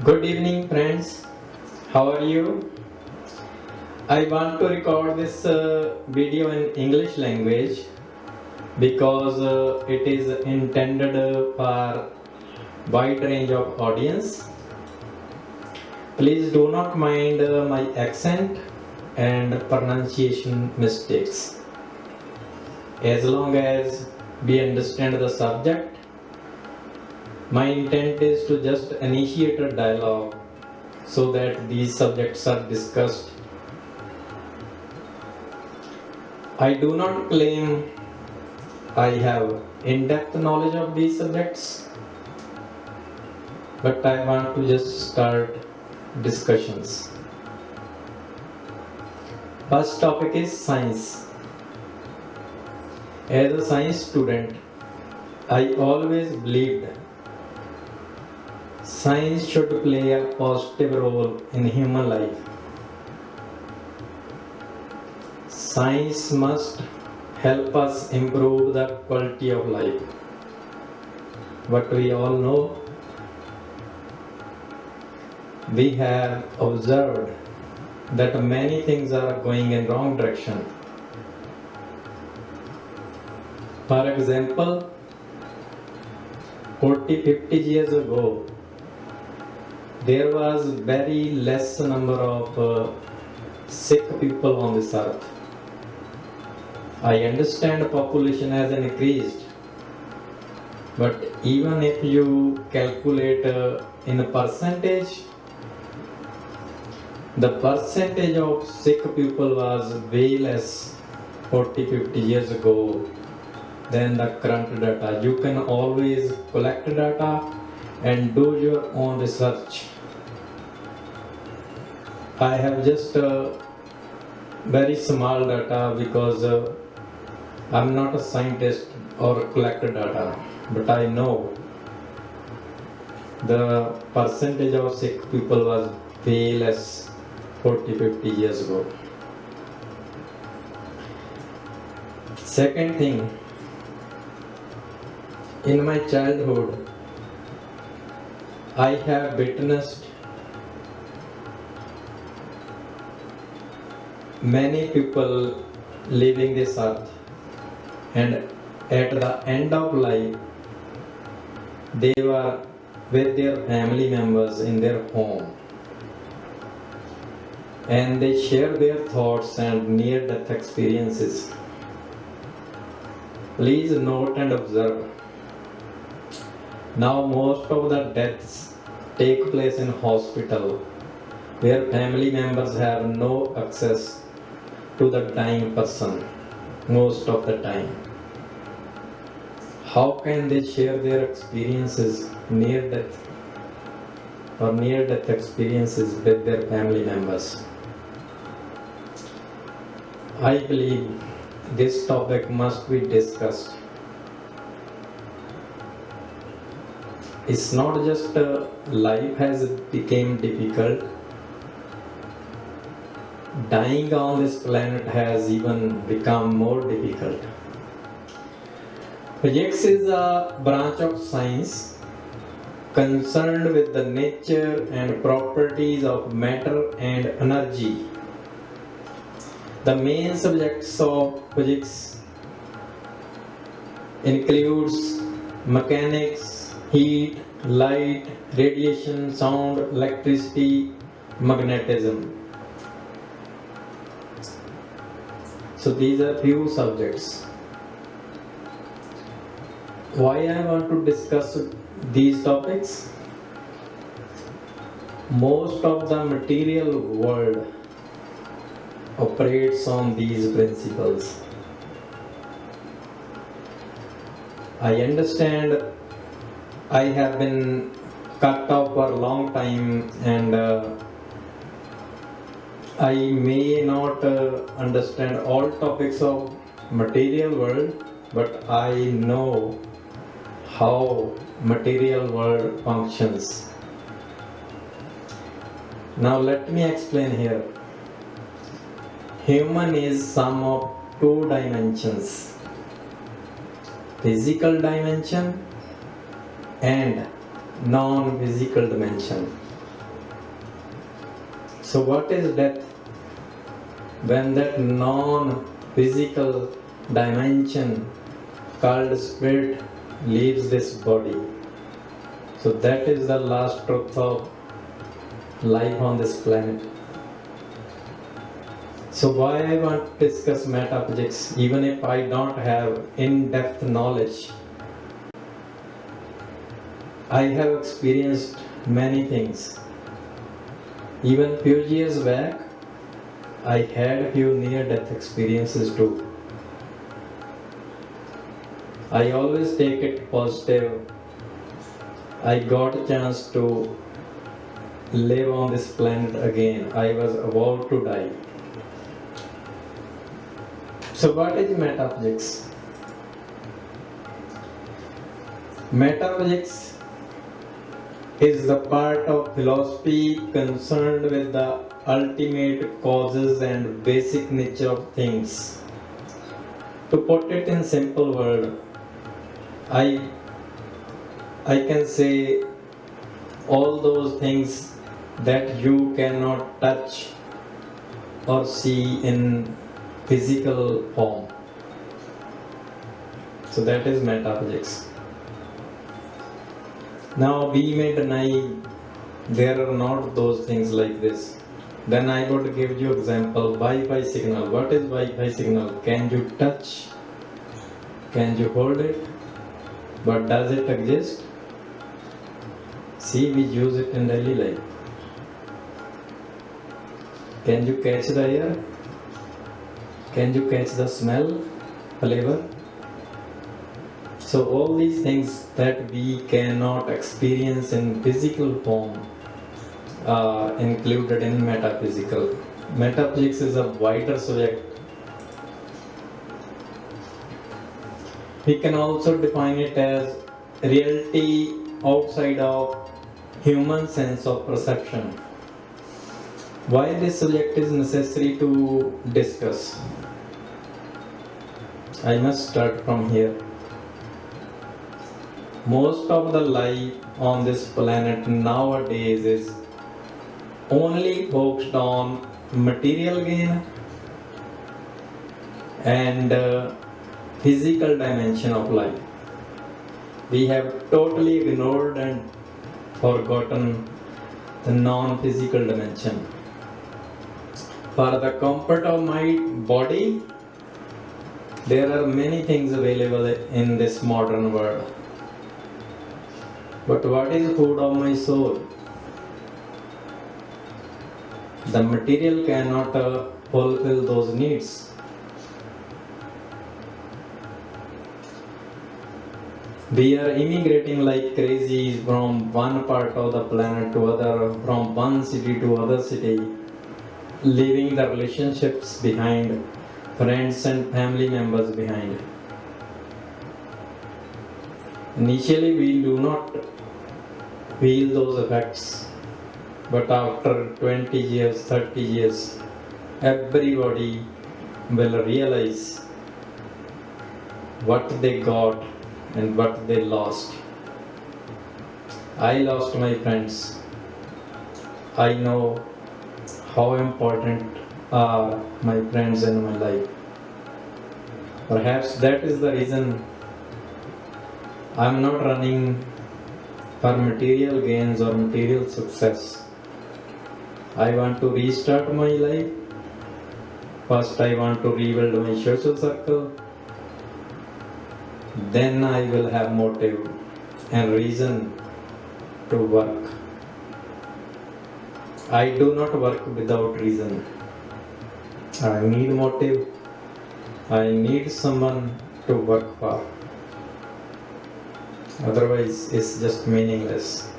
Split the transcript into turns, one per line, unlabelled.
Good evening, friends. How are you? I want to record this video in English language because it is intended for wide range of audience. Please do not mind my accent and pronunciation mistakes. As long as we understand the subject, my intent is to just initiate a dialogue so that these subjects are discussed. I do not claim I have in-depth knowledge of these subjects, but I want to just start discussions. First topic is science. As a science student, I always believed science should play a positive role in human life. Science must help us improve the quality of life. But we all know, we have observed that many things are going in wrong direction. For example, 40-50 years ago, there was very less number of sick people on this earth. I understand population has increased, but even if you calculate in a percentage, the percentage of sick people was way less 40-50 years ago than the current data. You can always collect data and do your own research. I have just very small data because I'm not a scientist or collect data, but I know the percentage of sick people was way less 40-50 years ago. Second thing, in my childhood, I have witnessed many people leaving this earth, and at the end of life, they were with their family members in their home, and they share their thoughts and near-death experiences. Please note and observe. Now most of the deaths take place in hospital, where family members have no access to the dying person most of the time. How can they share their experiences near death or near death experiences with their family members? I believe this topic must be discussed. It's not just life has become difficult. Dying on this planet has even become more difficult. Physics is a branch of science concerned with the nature and properties of matter and energy. The main subjects of physics includes mechanics, heat, light, radiation, sound, electricity, magnetism. So these are few subjects. Why I want to discuss these topics? Most of the material world operates on these principles. I understand I have been cut off for a long time, and I may not understand all topics of material world, but I know how material world functions. Now let me explain here. Human is sum of two dimensions, physical dimension and non-physical dimension. So what is death? When that non-physical dimension called spirit leaves this body. So that is the last truth of life on this planet. So why I want to discuss metaphysics, even if I don't have in-depth knowledge. I have experienced many things. Even few years back, I had few near-death experiences too. I always take it positive. I got a chance to live on this planet again. I was about to die. So what is metaphysics? Metaphysics is the part of philosophy concerned with the ultimate causes and basic nature of things. To put it in simple words, I can say all those things that you cannot touch or see in physical form. So that is metaphysics. Now we may deny there are not those things like this. Then I would give you example, Wi-Fi signal. What is Wi-Fi signal? Can you touch? Can you hold it? But does it exist? See, we use it in daily life. Can you catch the air? Can you catch the smell, flavor? So all these things that we cannot experience in physical form are included in metaphysical. Metaphysics is a wider subject. We can also define it as reality outside of human sense of perception. Why this subject is necessary to discuss? I must start from here. Most of the life on this planet nowadays is only focused on material gain and physical dimension of life. We have totally ignored and forgotten the non-physical dimension. For the comfort of my body, there are many things available in this modern world. But what is food of my soul? The material cannot fulfill those needs. We are immigrating like crazy from one part of the planet to other, from one city to other city, leaving the relationships behind, friends and family members behind. Initially, we do not feel those effects, but after 20 years, 30 years, everybody will realize what they got and what they lost. I lost my friends. I know how important are my friends in my life. Perhaps that is the reason I'm not running for material gains or material success. I want to restart my life. First, I want to rebuild my social circle. Then I will have motive and reason to work. I do not work without reason. I need motive. I need someone to work for. Otherwise, it's just meaningless.